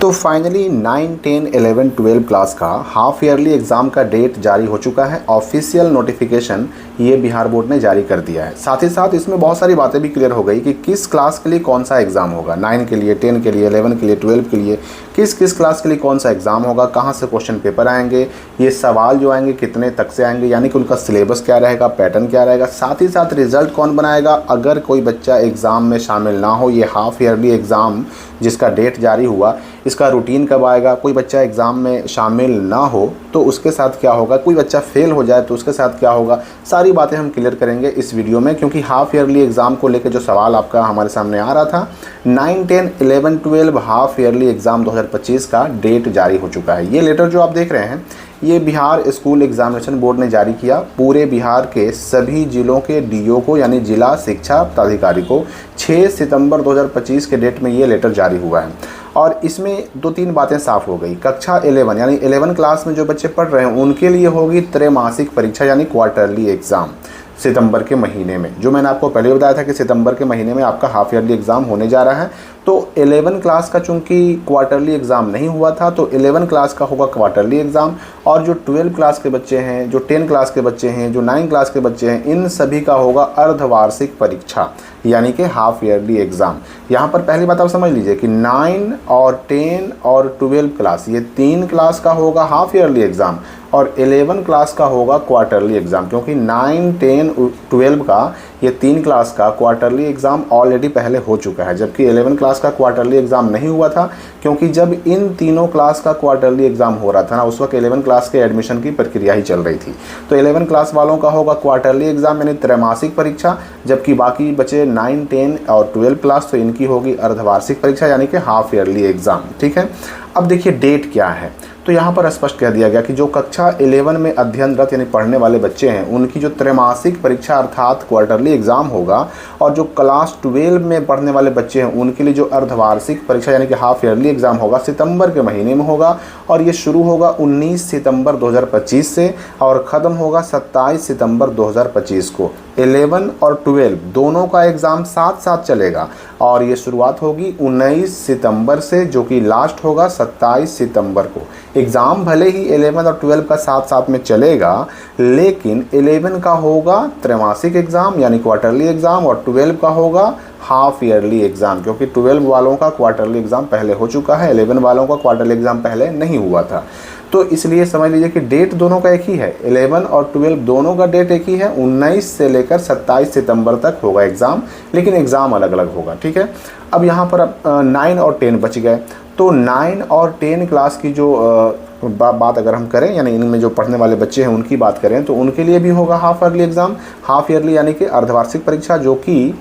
तो finally 9, 10, 11, 12 class का half yearly exam का डेट जारी हो चुका है। ऑफिशियल नोटिफिकेशन ये बिहार बोर्ड ने जारी कर दिया है। साथ ही साथ इसमें बहुत सारी बातें भी क्लियर हो गई कि किस क्लास के लिए कौन सा एग्ज़ाम होगा, 9 के लिए, 10 के लिए, 11 के लिए, 12 के लिए, किस किस क्लास के लिए कौन सा एग्ज़ाम होगा, कहाँ से क्वेश्चन पेपर आएंगे, ये सवाल जो आएंगे कितने तक से आएंगे, यानी कि उनका सिलेबस क्या रहेगा, पैटर्न क्या रहेगा, साथ ही साथ रिजल्ट कौन बनाएगा अगर कोई बच्चा एग्ज़ाम में शामिल ना हो। ये हाफ ईयरली एग्ज़ाम जिसका डेट जारी हुआ, इसका रूटीन कब आएगा, कोई बच्चा एग्ज़ाम में शामिल ना हो तो उसके साथ क्या होगा, कोई बच्चा फेल हो जाए तो उसके साथ क्या होगा, सारी बातें हम क्लियर करेंगे इस वीडियो में। क्योंकि हाफ ईयरली एग्ज़ाम को लेकर जो सवाल आपका हमारे सामने आ रहा था, 9, 10, 11, 12 हाफ ईयरली एग्ज़ाम 2025 का डेट जारी हो चुका है। ये लेटर जो आप देख रहे हैं ये बिहार स्कूल एग्जामिनेशन बोर्ड ने जारी किया। पूरे बिहार के सभी जिलों के डीओ को यानी जिला शिक्षा पदाधिकारी को 6 सितंबर 2025 के डेट में ये लेटर जारी हुआ है। और इसमें 2-3 बातें साफ हो गई। कक्षा 11 यानी 11 क्लास में जो बच्चे पढ़ रहे हैं उनके लिए होगी त्रैमासिक परीक्षा यानी क्वार्टरली एग्ज़ाम सितंबर के महीने में। जो मैंने आपको पहले बताया था कि सितंबर के महीने में आपका हाफ ईयरली एग्ज़ाम होने जा रहा है। तो 11 क्लास का चूंकि क्वार्टरली एग्ज़ाम नहीं हुआ था तो 11 क्लास का होगा क्वार्टरली एग्ज़ाम। और जो 12 क्लास के बच्चे हैं, जो 10 क्लास के बच्चे हैं, जो 9 क्लास के बच्चे हैं, इन सभी का होगा अर्धवार्षिक परीक्षा यानी कि हाफ ईयरली एग्ज़ाम। यहाँ पर पहली बात आप समझ लीजिए कि 9 और 10 और 12 क्लास ये 3 क्लास का होगा हाफ ईयरली एग्ज़ाम और 11 क्लास का होगा क्वार्टरली एग्ज़ाम। क्योंकि 9, 10, 12 का ये 3 क्लास का क्वार्टरली एग्ज़ाम ऑलरेडी पहले हो चुका है, जबकि 11 क्लास का क्वार्टरली एग्ज़ाम नहीं हुआ था। क्योंकि जब इन तीनों क्लास का क्वार्टरली एग्ज़ाम हो रहा था ना, उस वक्त 11 क्लास के एडमिशन की प्रक्रिया ही चल रही थी। तो 11 क्लास वालों का होगा क्वार्टरली एग्ज़ाम यानी त्रैमासिक परीक्षा, जबकि बाकी बचे 9, 10 और 12 क्लास तो इनकी होगी अर्धवार्षिक परीक्षा यानी कि हाफ ईयरली एग्ज़ाम। ठीक है, अब देखिए डेट क्या है। तो यहाँ पर स्पष्ट कह दिया गया कि जो कक्षा 11 में अध्ययनरत यानी पढ़ने वाले बच्चे हैं उनकी जो त्रैमासिक परीक्षा अर्थात क्वार्टरली एग्ज़ाम होगा, और जो क्लास 12 में पढ़ने वाले बच्चे हैं उनके लिए जो अर्धवार्षिक परीक्षा यानी कि हाफ ईयरली एग्ज़ाम होगा सितंबर के महीने में होगा। और ये शुरू होगा 19 सितंबर 2025 से और ख़त्म होगा 27 सितंबर 2025 को। 11 और 12 दोनों का एग्ज़ाम साथ साथ चलेगा और ये शुरुआत होगी 19 सितंबर से, जो कि लास्ट होगा 27 सितंबर को। एग्ज़ाम भले ही 11 और 12 का साथ साथ में चलेगा, लेकिन 11 का होगा त्रैमासिक एग्ज़ाम यानी क्वार्टरली एग्ज़ाम और 12 का होगा हाफ ईयरली एग्ज़ाम। क्योंकि 12 वालों का क्वार्टरली एग्ज़ाम पहले हो चुका है, 11 वालों का क्वार्टरली एग्ज़ाम पहले नहीं हुआ था। तो इसलिए समझ लीजिए कि डेट दोनों का एक ही है, 11 और 12 दोनों का डेट एक ही है। 19 से लेकर 27 सितंबर तक होगा एग्ज़ाम, लेकिन एग्ज़ाम अलग अलग होगा। ठीक है, अब यहाँ पर 9 और 10 बच गए। तो 9 और 10 क्लास की जो बात अगर हम करें यानी इनमें जो पढ़ने वाले बच्चे हैं उनकी बात करें तो उनके लिए भी होगा half yearly exam, half yearly यानी कि अर्धवार्षिक परीक्षा, जो कि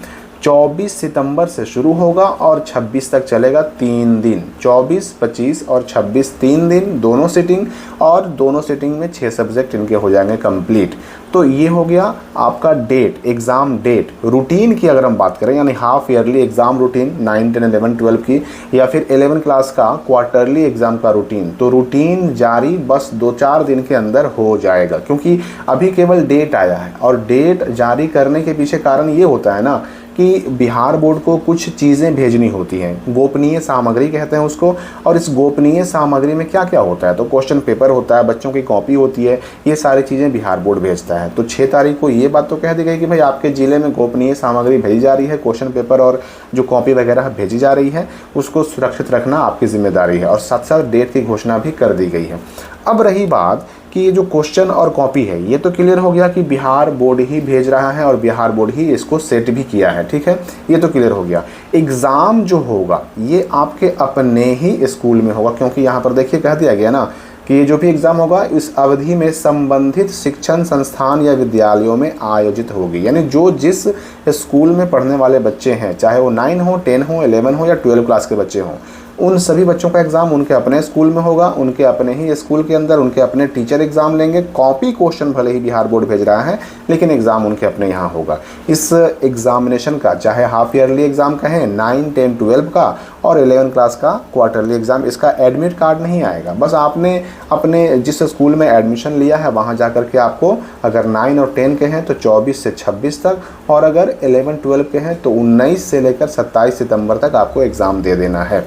24 सितंबर से शुरू होगा और 26 तक चलेगा। 3 दिन, 24, 25 और 26, 3 दिन दोनों सिटिंग, और दोनों सिटिंग में 6 सब्जेक्ट इनके हो जाएंगे कंप्लीट। तो ये हो गया आपका डेट, एग्ज़ाम डेट। रूटीन की अगर हम बात करें यानी हाफ ईयरली एग्ज़ाम रूटीन 9, 10, 11, 12 की, या फिर 11 क्लास का क्वार्टरली एग्ज़ाम का रूटीन, तो रूटीन जारी बस 2-4 दिन के अंदर हो जाएगा। क्योंकि अभी केवल डेट आया है और डेट जारी करने के पीछे कारण ये होता है ना कि बिहार बोर्ड को कुछ चीज़ें भेजनी होती हैं, गोपनीय सामग्री कहते हैं उसको। और इस गोपनीय सामग्री में क्या क्या होता है, तो क्वेश्चन पेपर होता है, बच्चों की कॉपी होती है, ये सारी चीज़ें बिहार बोर्ड भेजता है। तो 6 तारीख को ये बात तो कह दी गई कि भाई आपके ज़िले में गोपनीय सामग्री भेजी जा रही है, क्वेश्चन पेपर और जो कॉपी वगैरह भेजी जा रही है उसको सुरक्षित रखना आपकी जिम्मेदारी है। और साथ साथ डेट की घोषणा भी कर दी गई है। अब रही बात कि ये जो क्वेश्चन और कॉपी है ये तो क्लियर हो गया कि बिहार बोर्ड ही भेज रहा है और बिहार बोर्ड ही इसको सेट भी किया है। ठीक है, ये तो क्लियर हो गया। एग्ज़ाम जो होगा ये आपके अपने ही स्कूल में होगा, क्योंकि यहाँ पर देखिए कह दिया गया ना कि ये जो भी एग्ज़ाम होगा इस अवधि में संबंधित शिक्षण संस्थान या विद्यालयों में आयोजित होगी। यानी जो जिस स्कूल में पढ़ने वाले बच्चे हैं, चाहे वो 9 हो, 10 हो, 11 हो या 12 क्लास के बच्चे हों, उन सभी बच्चों का एग्ज़ाम उनके अपने स्कूल में होगा, उनके अपने ही स्कूल के अंदर उनके अपने टीचर एग्ज़ाम लेंगे। कॉपी क्वेश्चन भले ही बिहार बोर्ड भेज रहा है, लेकिन एग्ज़ाम उनके अपने यहाँ होगा। इस एग्ज़ामिनेशन का चाहे हाफ ईयरली एग्ज़ाम कहें 9, 10, 12 का, और 11 क्लास का क्वार्टरली एग्ज़ाम। इसका एडमिट कार्ड नहीं आएगा, बस आपने अपने जिस स्कूल में एडमिशन लिया है वहाँ जा कर के आपको अगर 9 और 10 के हैं तो 24 से 26 तक, और अगर 11-12 के हैं तो 19 से लेकर 27 सितंबर तक आपको एग्ज़ाम दे देना है।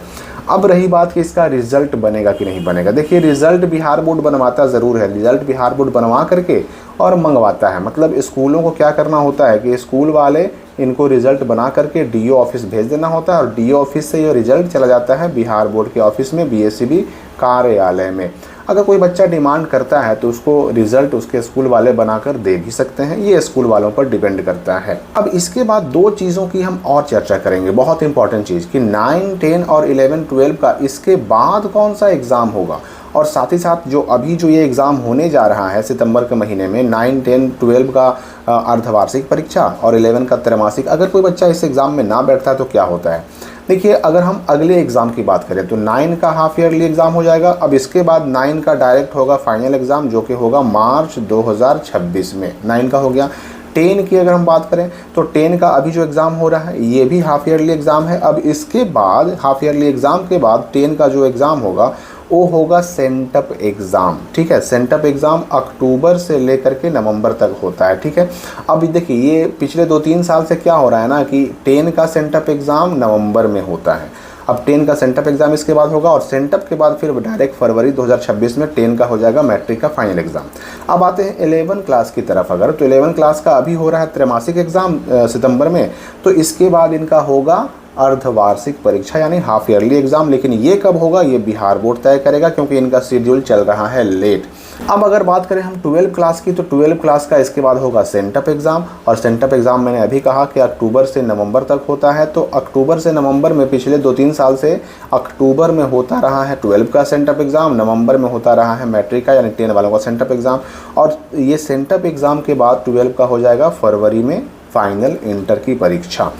अब रही बात कि इसका रिज़ल्ट बनेगा कि नहीं बनेगा। देखिए, रिज़ल्ट बिहार बोर्ड बनवाता ज़रूर है, रिज़ल्ट बिहार बोर्ड बनवा करके और मंगवाता है। मतलब स्कूलों को क्या करना होता है कि स्कूल वाले इनको रिज़ल्ट बना करके डीओ ऑफिस भेज देना होता है, और डीओ ऑफिस से ये रिज़ल्ट चला जाता है बिहार बोर्ड के ऑफिस में, बीएससीबी कार्यालय में। अगर कोई बच्चा डिमांड करता है तो उसको रिज़ल्ट उसके स्कूल वाले बनाकर दे भी सकते हैं, ये स्कूल वालों पर डिपेंड करता है। अब इसके बाद दो चीज़ों की हम और चर्चा करेंगे, बहुत इंपॉर्टेंट चीज़, कि 9, 10 और 11, 12 का इसके बाद कौन सा एग्ज़ाम होगा, और साथ ही साथ जो ये एग्ज़ाम होने जा रहा है सितंबर के महीने में, 9, 10, 12 का अर्धवार्षिक परीक्षा और 11 का त्रैमासिक, अगर कोई बच्चा इस एग्ज़ाम में ना बैठता है तो क्या होता है। देखिए, अगर हम अगले एग्ज़ाम की बात करें तो 9 का हाफ ईयरली एग्ज़ाम हो जाएगा। अब इसके बाद 9 का डायरेक्ट होगा फाइनल एग्ज़ाम, जो कि होगा मार्च 2026 में। 9 का हो गया। 10 की अगर हम बात करें तो 10 का अभी जो एग्ज़ाम हो रहा है ये भी हाफ ईयरली एग्ज़ाम है। अब इसके बाद हाफ ईयरली एग्ज़ाम के बाद 10 का जो एग्ज़ाम होगा वो होगा सेंटअप एग्ज़ाम। ठीक है, सेंटअप एग्ज़ाम अक्टूबर से लेकर के नवंबर तक होता है। ठीक है, अब देखिए, ये पिछले 2-3 साल से क्या हो रहा है ना कि 10 का सेंटअप एग्ज़ाम नवंबर में होता है। अब 10 का सेंटअप एग्ज़ाम इसके बाद होगा, और सेंटअप के बाद फिर डायरेक्ट फरवरी 2026 में 10 का हो जाएगा मैट्रिक का फाइनल एग्ज़ाम। अब आते हैं 11 क्लास की तरफ। अगर तो 11 क्लास का अभी हो रहा है त्रैमासिक एग्ज़ाम सितंबर में, तो इसके बाद इनका होगा अर्धवार्षिक परीक्षा यानी हाफ ईयरली एग्ज़ाम। लेकिन ये कब होगा ये बिहार बोर्ड तय करेगा, क्योंकि इनका शेड्यूल चल रहा है लेट। अब अगर बात करें हम 12 क्लास की, तो 12 क्लास का इसके बाद होगा सेंटअप एग्ज़ाम, और सेंटअप एग्ज़ाम मैंने अभी कहा कि अक्टूबर से नवंबर तक होता है। तो अक्टूबर से नवंबर में पिछले 2-3 साल से अक्टूबर में होता रहा है 12 का सेंटअप एग्ज़ाम, नवंबर में होता रहा है मैट्रिक का यानी 10 वालों का सेंटअप एग्ज़ाम, और ये सेंटअप एग्ज़ाम के बाद 12 का हो जाएगा फरवरी में फाइनल इंटर की परीक्षा।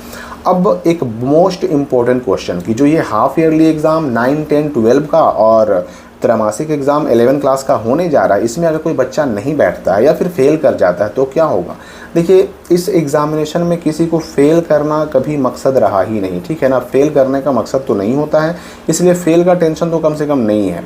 अब एक मोस्ट इम्पोर्टेंट क्वेश्चन कि जो ये हाफ ईयरली एग्ज़ाम 9, 10, 12 का और त्रैमासिक एग्ज़ाम 11 क्लास का होने जा रहा है, इसमें अगर कोई बच्चा नहीं बैठता है या फिर फेल कर जाता है तो क्या होगा। देखिए, इस एग्ज़ामिनेशन में किसी को फेल करना कभी मकसद रहा ही नहीं। ठीक है ना, फेल करने का मकसद तो नहीं होता है, इसलिए फेल का टेंशन तो कम से कम नहीं है।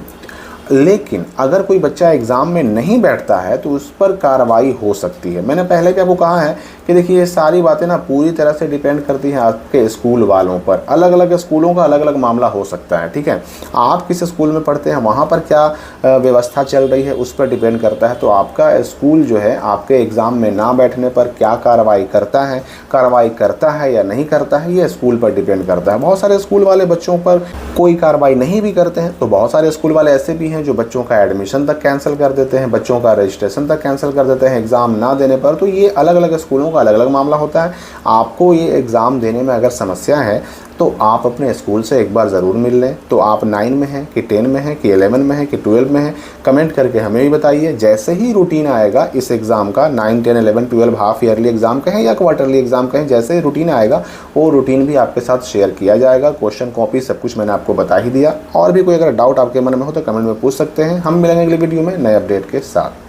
लेकिन अगर कोई बच्चा एग्ज़ाम में नहीं बैठता है तो उस पर कार्रवाई हो सकती है। मैंने पहले भी आपको कहा है कि देखिए, ये सारी बातें ना पूरी तरह से डिपेंड करती हैं आपके स्कूल वालों पर। अलग अलग स्कूलों का अलग अलग मामला हो सकता है। ठीक है, आप किस स्कूल में पढ़ते हैं, वहाँ पर क्या व्यवस्था चल रही है, उस पर डिपेंड करता है। तो आपका स्कूल जो है आपके एग्ज़ाम में ना बैठने पर क्या कार्रवाई करता है या नहीं करता है, ये स्कूल पर डिपेंड करता है। बहुत सारे स्कूल वाले बच्चों पर कोई कार्रवाई नहीं भी करते हैं, तो बहुत सारे स्कूल वाले ऐसे भी हैं जो बच्चों का एडमिशन तक कैंसिल कर देते हैं, बच्चों का रजिस्ट्रेशन तक कैंसिल कर देते हैं एग्ज़ाम ना देने पर। तो ये अलग अलग स्कूलों का अलग अलग मामला होता है। आपको ये एग्ज़ाम देने में अगर समस्या है तो आप अपने स्कूल से एक बार ज़रूर मिल लें। तो आप 9 में हैं कि 10 में हैं कि 11 में हैं कि 12 में हैं, कमेंट करके हमें भी बताइए। जैसे ही रूटीन आएगा इस एग्ज़ाम का, 9, 10, 11, 12 हाफ ईयरली एग्ज़ाम कहें या क्वार्टरली एग्ज़ाम कहें, जैसे ही रूटीन आएगा वो रूटीन भी आपके साथ शेयर किया जाएगा। क्वेश्चन कॉपी सब कुछ मैंने आपको बता ही दिया। और भी कोई अगर डाउट आपके मन में हो तो कमेंट में पूछ सकते हैं। हम मिलेंगे अगली वीडियो में नए अपडेट के साथ।